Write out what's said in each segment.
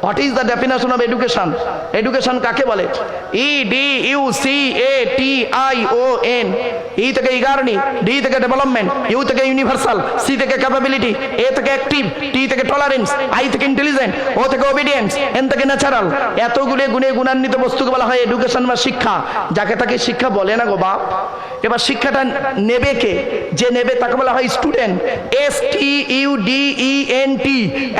What is the definition of education? Education কাকে বলে? EDUCATION। ই থেকে ইগারনি, ডি থেকে ডেভেলপমেন্ট, ইউ থেকে ইউনিভার্সাল, সি থেকে ক্যাপাবিলিটি, এ থেকে অ্যাক্টিভ, টি থেকে টলারেন্স, আই থেকে ইন্টেলিজেন্ট, ও থেকে ওবিডিয়েন্স, এন থেকে ন্যাচারাল। এতগুলো গুণে গুণান্বিত বস্তুকে বলা হয় এডুকেশন বা শিক্ষা। যাকে তাকে শিক্ষা বলে না গো বাপ। এবার শিক্ষাটা নেবে কে? যে নেবে তাকে বলা হয় স্টুডেন্ট। STUDENT।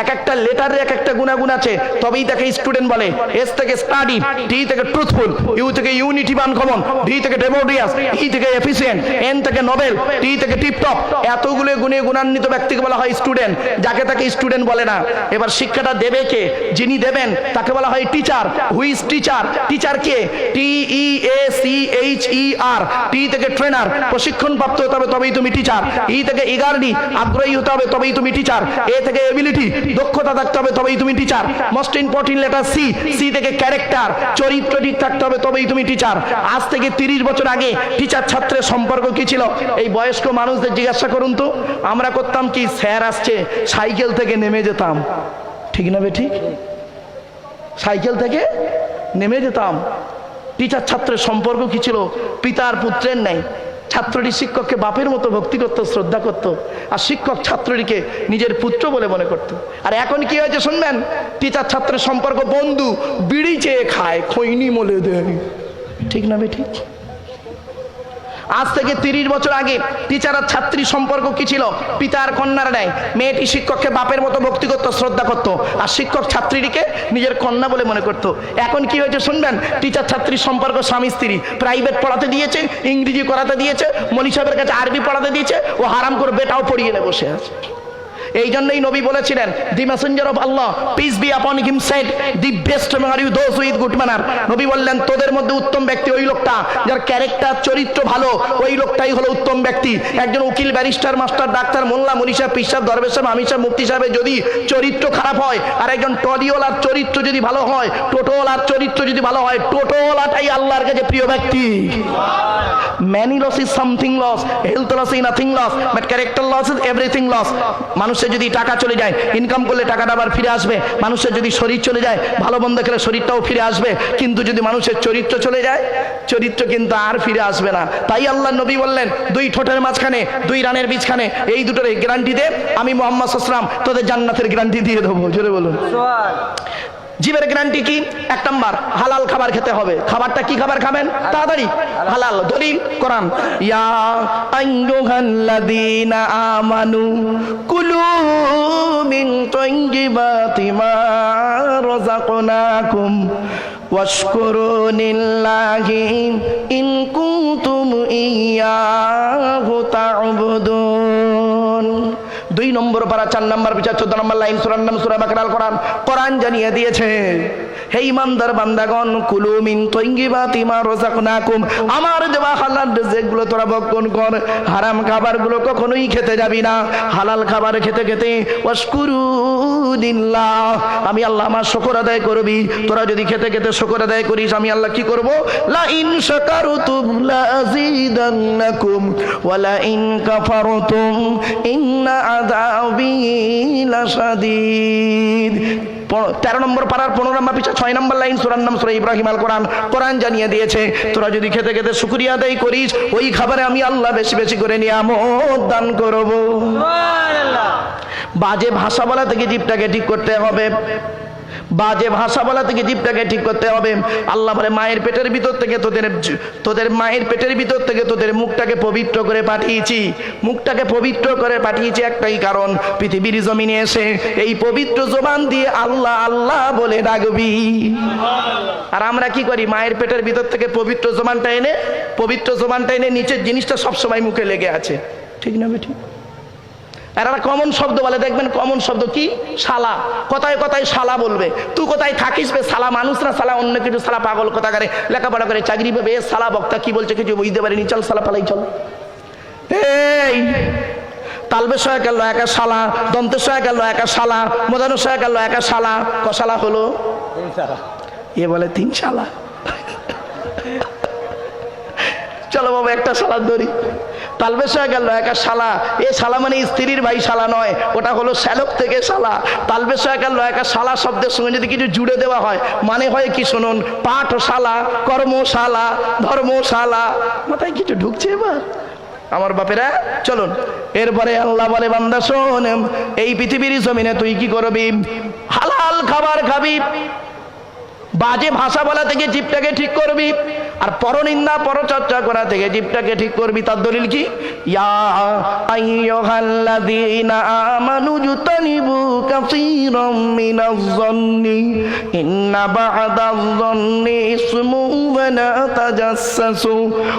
এক একটা লেটারের এক একটা গুণাগুণ আছে, তবেই তাকে স্টুডেন্ট বলে। এস থেকে স্টাডি, টি থেকে ট্রুথফুল, ইউ থেকে ইউনিটি বা আনকমন, ডি থেকে ডেমোক্রিয়াস, ই থেকে এফিসিয়েন্ট, এন থেকে নোবেল, টি থেকে টিপটপ। এতগুলো গুণে গুণান্বিত ব্যক্তিকে বলা হয় স্টুডেন্ট। যাকে তাকে স্টুডেন্ট বলে না। এবার শিক্ষাটা দেবে কে? যিনি দেবেন তাকে বলা হয় টিচার। Who's teacher? টিচার কে? TEACHER। টি থেকে ট্রেনার, প্রশিক্ষণ প্রাপ্ত হতে হবে তবেই তুমি টিচার। ই থেকে ইগারনি, আগ্রহী হতে হবে তবেই তুমি টিচার। এ থেকে এবিলিটি, দক্ষতা থাকতে হবে তবেই তুমি teacher. Most important letter C. C থেকে ক্যারেক্টার, চরিত্র ঠিক থাকতে হবে তবেই তুমি টিচার। আজ থেকে 30 বছর আগে টিচার ছাত্রের সম্পর্ক কি ছিল? এই বয়স্ক মানুষদের জিজ্ঞাসা করুন তো। আমরা করতাম কি? স্যার আসছে, সাইকেল থেকে নেমে যেতাম। ঠিক না বে ঠিক? সাইকেল থেকে নেমে যেতাম। টিচার ছাত্রের সম্পর্ক কি ছিল? পিতার পুত্রের ন্যায়। ছাত্রটি শিক্ষককে বাপের মতো ভক্তি করত, শ্রদ্ধা করত, আর শিক্ষক ছাত্রটিকে নিজের পুত্র বলে মনে করত। আর এখন কি হয়েছে শুনবেন? টিচার ছাত্রের সম্পর্ক বন্ধু, বিড়ি চেয়ে খায়, খৈনি মলে দেয়। ঠিক না বে ঠিক? আজ থেকে 30 বছর আগে টিচার আর ছাত্রী সম্পর্ক কি ছিল? পিতার কন্যার ন্যায়। মেয়েটি শিক্ষককে বাপের মতো ভক্তি করত, শ্রদ্ধা করত, আর শিক্ষক ছাত্রীটিকে নিজের কন্যা বলে মনে করত। এখন কি হয়েছে শুনবেন? টিচার ছাত্রীর সম্পর্ক স্বামী স্ত্রী। প্রাইভেট পড়াতে দিয়েছে, ইংরেজি করাতে দিয়েছে, মনি সাহেবের কাছে আরবি পড়াতে দিয়েছে, ও হারাম করে বেটাও পড়িয়ে নিয়ে বসে আছে। এই জন্যই নবী বলেছিলেন, the messenger of Allah peace be upon him said, the best are you those with good manner. নবী বললেন, তোদের মধ্যে উত্তম ব্যক্তি ওই লোকটা যার ক্যারেক্টার, চরিত্র ভালো। ওই লোকটাই হলো উত্তম ব্যক্তি। একজন উকিল, ব্যারিস্টার, মাস্টার, ডাক্তার, মোল্লা, মুনি সাহেব, পীর সাহেব, দরবেশ সাহেব, আমির সাহেব, মুফতি সাহেবের যদি চরিত্র খারাপ হয়, আর একজন টলিওয়ালার চরিত্র যদি ভালো হয়, টোটোওয়ালার চরিত্র যদি ভালো হয়, টোটোওয়ালাটাই আল্লাহর কাছে প্রিয় ব্যক্তি। Many loss is something loss, health loss is nothing loss, but character loss is everything loss. মানুষের যদি টাকা চলে যায়, ইনকাম করলে টাকাটা আবার ফিরে আসবে। মানুষের যদি শরীর চলে যায়, ভালো মন্দ খেলে শরীরটাও ফিরে আসবে। কিন্তু যদি মানুষের চরিত্র চলে যায়, চরিত্র কিন্তু আর ফিরে আসবে না। তাই আল্লাহ নবী বললেন, দুই ঠোঁটের মাঝখানে, দুই রানের বীজখানে, এই দুটোর গ্যারান্টি দে, আমি মুহাম্মদ সাল্লাল্লাহু আলাইহি ওয়াসাল্লাম তোদের জান্নাতের গ্যারান্টি দিয়ে দেবো। জোরে বলুন। জীবের গ্যারান্টি কি? 1 নাম্বার, হালাল খাবার খেতে হবে। খাবারটা কি খাবার খাবেন? তাড়াতাড়ি হালাল। দলিল কোরআন, ইয়া আইয়ুহাল্লাযীনা আমানু কুলু মিন তাইয়্যিবাতি মা রাযাকনাকুম ওয়াশকুরু লিল্লাহি ইন কুনতুম ইয়্যাহু তা'বুদুন। 2 নম্বর পারা 4 নম্বর বিচার 14 নম্বর লাইন সূরার নাম সূরা বাকারাল কোরআন। কোরআন জানিয়ে দিয়েছে, হে ঈমানদার বান্দাগণ, কুলু মিন তাইয়্যিবাতি মা রাযাকনাকুম, আমার দেওয়া হালাল রিজিকগুলো তোরা ভক্ষণ কর। হারাম খাবারগুলো কখনোই খেতে যাবি না। হালাল খাবার খেতে খেতে ওয়াশকুরু লিল্লাহ, আমি আল্লাহ আমার শুকর আদায় করবি। তোরা যদি খেতে খেতে শুকর আদায় করিস, আমি আল্লাহ কি করব? লা ইন শাকারতুম লা আযীদান্নাকুম ওয়া লা ইন কাফারতুম ইন্না আযাবি লাশাদীদ। 13 নম্বর পারার 15 নম্বর পিছা 6 নম্বর লাইন সূরার নাম সূরা ইব্রাহিম আল কোরআন। কোরআন জানিয়ে দিয়েছে, তোরা যদি খেতে খেতে শুকরিয়া আদায় করিস, ওই খাবারে আমি আল্লাহ বেশি বেশি করে নিয়ামত দান করব। সুবহানাল্লাহ। বাজে ভাষা বলা থেকে জিভটাকে ঠিক করতে হবে। বাজে ভাষা বলা থেকে জিভটাকে ঠিক করতে হবে। আল্লাহ বলে, মায়ের পেটের ভিতর থেকে তোদের মায়ের পেটের ভিতর থেকে তোদের মুখটাকে পবিত্র করে পাঠিয়েছি। মুখটাকে পবিত্র করে পাঠিয়েছি একটাই কারণ, পৃথিবীর জমিনে এসে এই পবিত্র জবান দিয়ে আল্লাহ আল্লাহ বলে ডাকবি। আর আমরা কি করি? মায়ের পেটের ভিতর থেকে পবিত্র জবানটা এনে নিচের জিনিসটা সবসময় মুখে লেগে আছে। ঠিক না বেঠিক? আর একটা কমন শব্দ বলে, দেখবেন কমন শব্দ কি? শালা। কথায় কথায় শালা বলবে। তুই কোথায় থাকিস বে শালা? মানুষ না শালা, অন্য কিছু শালা। পাগল কথা করে, লেখাপড়া করে চাকরি পাবে, শালা বক্তা কি বলছে কিছু বুঝতে পারিনি, চল শালা পালাই চল। এই তালবেশ হয়ে গেল একা শালা, দন্তেশ হয়ে গেল একা শালা, মদানুষ হয়ে গেল একা শালা। কশালা হলো? এ বলে 3 শালা। চলো বাবা একটা শালা ধরি। তালবেশ হয়ে গেল একা শালা। এ শালা মানে স্ত্রীর ভাই শালা নয়, ওটা হলো শ্যালক থেকে শালা। তালবেশ হয়ে গেল একা শালা শব্দের সঙ্গে যদি কিছু জুড়ে দেওয়া হয় মানে হয় কি শুনুন, পাঠশালা, কর্মশালা, ধর্মশালা। মাথায় কিছু ঢুকছে এবার আমার বাপেরা? চলুন এরপরে আল্লাহ বলে বান্দা শোন, এই পৃথিবীর জমিনে তুই কি করবি? হালাল খাবার খাবি, বাজে ভাষা বলা থেকে জিভটাকে ঠিক করবি, আর পরনিন্দা পরচর্চা করা থেকে জিভটাকে ঠিক করবি। তার দলিল কি? ইয়া আইয়ুহাল্লাযীনা আমানু জুতানিবু কাসীরাম মিনাজ-যন্নি ইন্না বা'দাজ-যন্নি ইসমুন ওয়া লা তাজাসসু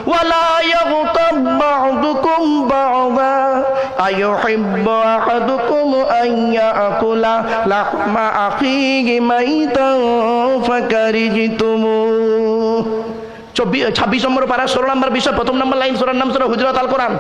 ওয়া লা ইয়াগতাব বা'দুকুম বা'দা আইয়ুহিব্বু আহাদুকুম আন ইয়াকুলা লাহমা আখিহি মাইতান ফাকারিহতুমু। 26 নম্বর পারা 16 নম্বর বিষয়, প্রথম নম্বর লাইন, সূরার নাম সূরা হুজুরাত, আল কোরআন।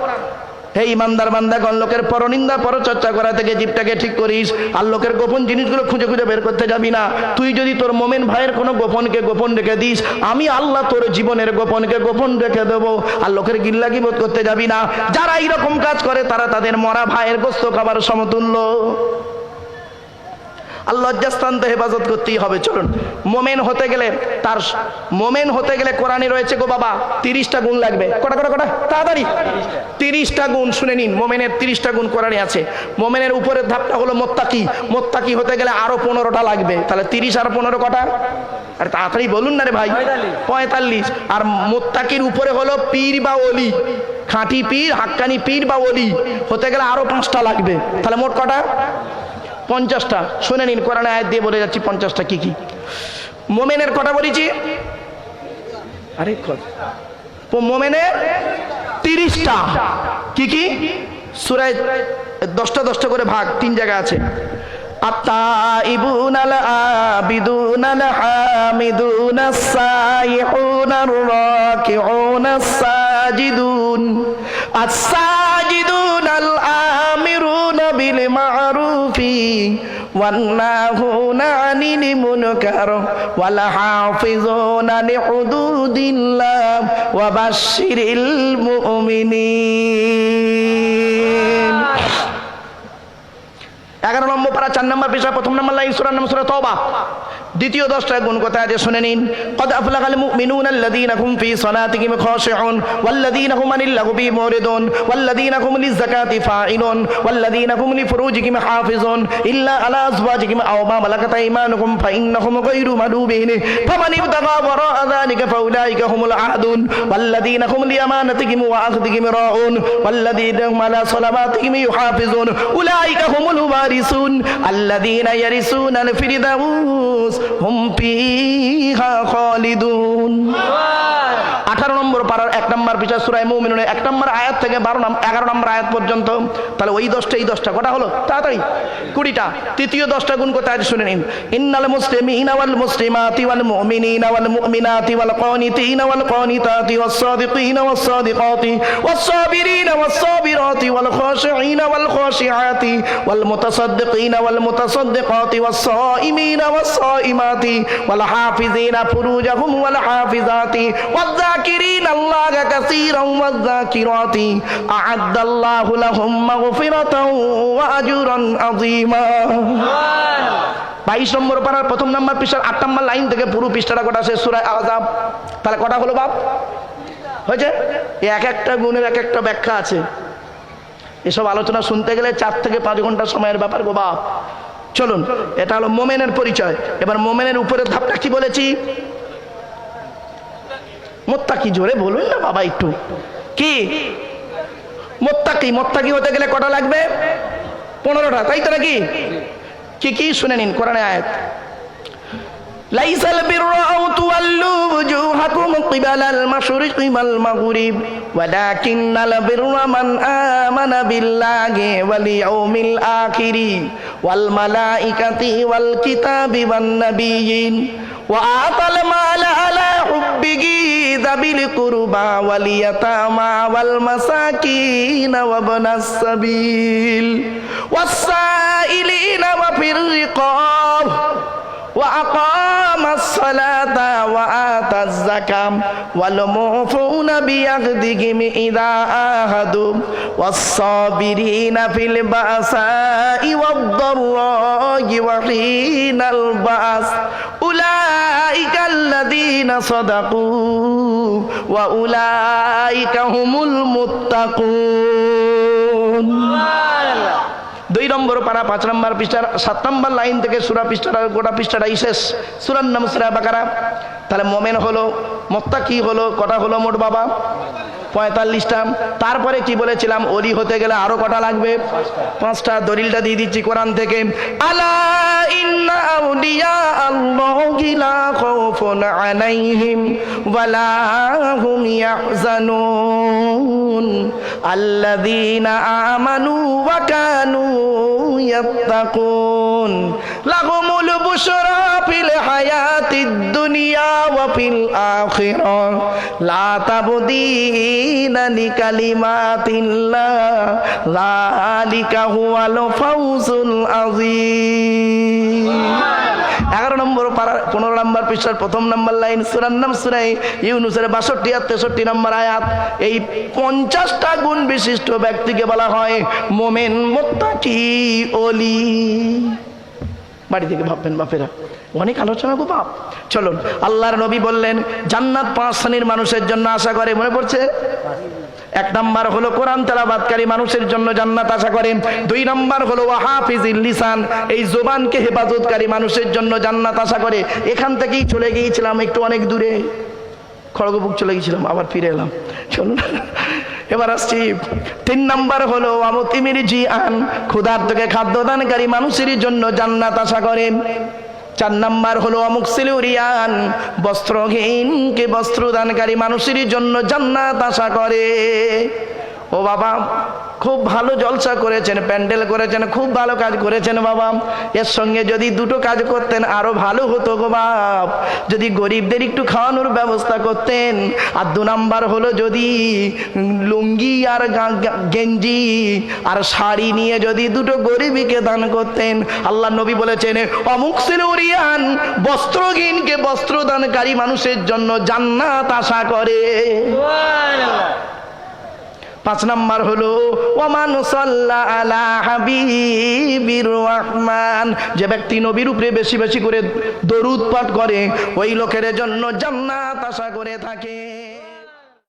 হে ইমানদার বান্দাগণ, লোকের পরনিন্দা পরচর্চা করা থেকে জিভটাকে ঠিক করিস, আর লোকের গোপন জিনিসগুলো খুঁজে খুঁজে বের করতে যাবি না। তুই যদি তোর মোমেন ভাইয়ের কোনো গোপনকে গোপন রেখে দিস, আমি আল্লাহ তোর জীবনের গোপনকে গোপন রেখে দেবো। আর লোকের গিল্লা গিবত করতে যাবি না। যারা এইরকম কাজ করে তারা তাদের মরা ভাইয়ের গোস্ত খাবার সমতুল্য। আর লজ্জাস্থান তো হেফাজত করতেই হবে। চলুন মোমেন হতে গেলে, তার মোমেন হতে গেলে কোরআনে রয়েছে গো বাবা 30টা গুণ লাগবে। কটা তাড়াতাড়ি 30টা গুণ শুনে নিন। মোমেনের 30টা গুণ কোরআনে আছে। মোমেনের উপরের ধাপটা হলো মোত্তাকি। মোত্তাকি হতে গেলে আরো 15টা লাগবে। তাহলে 30 আর 15 কটা? আরে তাড়াতাড়ি বলুন না রে ভাই। 45। আর মোত্তাকির উপরে হলো পীর বা ওলি, খাঁটি পীর, হাক্কানি পীর বা ওলি হতে গেলে আরো 5টা লাগবে। তাহলে মোট কটা? 50টা। শুনে নিন, কোরআনে আয়াত দিয়ে বলে যাচ্ছি 50টা কি কি। মোমেনের কটা বলেছি? আরে মোমেনের 30টা কি কি? সূরায় 10টা করে ভাগ, 3 জায়গা আছে। আত-তাইবুনাল আবিদুনাল হামিদুনাস সাইহুনার রাকিউনাস সাজিদুন আস-সাজিদুনাল আমিরুনা বিল মা'রুফি ওয়ান্নাহুনা আনিল মুনকার ওয়াল হাফিজুনা লিহুদুদিল্লাহ ওয়া বাশশিরিল মুমিনিন। 11 নম্বর পারা 4 নম্বর পৃষ্ঠা, প্রথম নম্বর লাইন, সূরার নাম সূরা তওবা। দ্বিতীয় 10টা গুণ কোথায় আছে শুনে নিন। قد أفلح المؤمنون الذين هم في صلاتهم خاشعون والذين هم عن اللغو معرضون والذين هم للزكاة فاعلون والذين هم لفروجهم حافظون إلا على أزواجهم أو ما ملكت أيمانهم فإنهم غير ملومين فمن ابتغى وراء ذلك فأولئك هم العادون والذين هم لأمانتهم وعهدهم راعون والذين هم على صلواتهم يحافظون أولئك هم الوارثون الذين يرثون الفردوس হুম ফিহা খালিদুন। 18 নম্বর পারার 1 নম্বর পৃষ্ঠা সূরা মুমিনুনের 1 নম্বর আয়াত থেকে 11 নম্বর আয়াত পর্যন্ত। তাহলে ওই 10টা এই 10টা কটা হলো? তাড়াতাড়ি 20টা। তৃতীয় 10টা গুণ কোথায় আছে শুনে নিন। ইন্নাল মুসলিমিনা ওয়াল মুসলিমাতি ওয়াল মুমিনিনা ওয়াল মুমিনাতি ওয়াল কানিতিনা ওয়াল কানিতাতি ওয়াস সাদিকিনা ওয়াস সাদিকাতি ওয়াস সাবিরিনা ওয়াস সাবিরাতি ওয়াল খাশিঈনা ওয়াল খাশিআতি ওয়াল মুতাসাদ্দিকিনা ওয়াল মুতাসাদ্দিকাতি ওয়াস সাইমিনা ওয়াস সাইমাতি ওয়াল হাফিজিনা ফুরুজাহুম ওয়াল হাফিজাতি ওয়াল যাকিরিনা আল্লাহা কাসীরান ওয়াল যাকিরাতি আ'আদ্দাল্লাহু লাহুম মাগফিরাতান ওয়া আজরান আযীমা। 22 নম্বর পারার প্রথম নম্বর পৃষ্ঠার 8 নম্বর লাইন থেকে পুরো পৃষ্ঠাটা কটা আছে সূরা আহজাব। তাহলে কটা হলো বাপ? হয়েছে? এক একটা গুণের এক একটা ব্যাখ্যা আছে। এসব আলোচনা শুনতে গেলে 4 থেকে 5 ঘন্টা সময়ের ব্যাপার গো বাপ। চলুন, এটা হলো মোমেনের পরিচয়। এবার মোমেনের উপরের ধাপটা কি বলেছি? মোত্তাকি। জোরে বলুন না বাবা একটু। কি মোত্তাকি? মোত্তাকি হতে গেলে কটা লাগবে? 15টা, তাই তো নাকি? কি কি শুনে নিন কোরআনে আয়াত। লাইসাল বিররা আও তুওয়াল্লু ওয়ুজুহাকুম কিবালাল মাশরিকি ওয়াল মাগরিব ওয়ালাকিন্নাল বিররা মান আমানা বিল্লাহি ওয়াল ইয়াউমিল আখিরি ওয়াল মালাইকাতি ওয়াল কিতাবি ওয়ান নাবিয়্যিন ওয়া আতাল মালা আলা হুব্বিহি যাবিল কুরবা ওয়াল ইয়াতামা ওয়াল মাসাকিন ওয়া ইবনাস সাবিল ওয়াস সাইলিনা ওয়া ফির রিকাব وأقام الصلاة وآتى আতাজ যাকাম ওয়াল মুফুনা বিয়াহদিহিম ইযা আহাদু ওয়াস-সাবিরিনা ফিল বাসাই ওয়াদ-দাররাই ওয়া হিনাল বাস উলাইকাল্লাযীনা সাদাকু ওয়া উলাইকা হুমুল মুত্তাকুন। 2 নম্বর পারা 5 নম্বর পৃষ্ঠার 7 নম্বর লাইন থেকে সূরা পৃষ্ঠাটা গোটা পৃষ্ঠাটাই শেষ। সূরার নাম সূরা বাকারা। তাহলে মুমিন হলো, মুত্তাকি হলো, কটা হলো মোট বাবা? 45টা। তারপরে কি বলেছিলাম, ওলি হতে গেলে আরো কটা লাগবে? 5টা। দলিলটা দিয়ে দিচ্ছি কোরআন থেকে। আলা ইন্না আউলিয়া আল্লাহি লা খাউফুন আলাইহিম ওয়ালা হুম ইয়াহজানুন আল্লাযীনা আমানু ওয়া কানু ইয়াত্তাকুন লাহুমুল বুশরা ফিল হায়াতিদ দুনিয়া ওয়া ফিল আখিরাহ লা তাবদীলা লিকালিমাতিল্লাহ যালিকা হুয়াল ফাউজুল আযীম। 11 নম্বর পারা 15 নম্বর পৃষ্ঠার 1 নম্বর লাইন, সূরার নাম সূরা ইউনূসের 62 আর 63 নম্বর আয়াত। এই 50টা গুণ বিশিষ্ট ব্যক্তিকে বলা হয় মুমিন, মুত্তাকি, ওলি। বাড়ি থেকে ভাববেন বাপেরা, অনেক আলোচনা গো বাপ। চলুন, আল্লাহর নবী বললেন জান্নাত 5 শ্রেণীর মানুষের জন্য আশা করে। মনে পড়ছে? 1 নাম্বার হলো কোরআন তেলাওয়াতকারী মানুষের জন্য জান্নাত আশা করে। 2 নাম্বার হলো ওয়াহাফিজিল লিসান, এই জবানকে হেফাজতকারী মানুষের জন্য জান্নাত আশা করে। এখান থেকেই চলে গিয়েছিলাম একটু অনেক দূরে, খড়গপুর চলে গিয়েছিলাম, আবার ফিরে এলাম। চলুন এবার আসছি। 3 নাম্বার হলো আমতিমির জিআন, ক্ষুধার্তকে খাদ্যদানকারী মানুষের জন্য জান্নাত আশা করে। 4 নাম্বার হলো অমুকসিলুরিয়ান, বস্ত্রহীনকে বস্ত্রদানকারী মানুষের জন্য জান্নাত আশা করে। ও বাবা, খুব ভালো জলসা করেছেন, প্যান্ডেল করেছেন, খুব ভালো কাজ করেছেন বাবা। এর সঙ্গে যদি 2টো কাজ করতেন আরো ভালো হতো গো বাপ। যদি গরিবদের একটু খাওয়ানোর ব্যবস্থা করতেন। আর 2 নাম্বার হলো যদি লুঙ্গি আর গেঞ্জি আর শাড়ি নিয়ে যদি 2টো গরিবীকে দান করতেন। আল্লাহ নবী বলেছেন অমুকসিলুরিয়ান, বস্ত্রহীনকে বস্ত্রদানকারী মানুষের জন্য জান্নাত আশা করে। 5 নাম্বার হলো ওমান সাল্লা আলা হাবিবির রহমান, যে ব্যক্তি নবীর উপরে বেশি বেশি করে দরুদ পাঠ করে ওই লোকের জন্য জান্নাত আশা করে থাকে।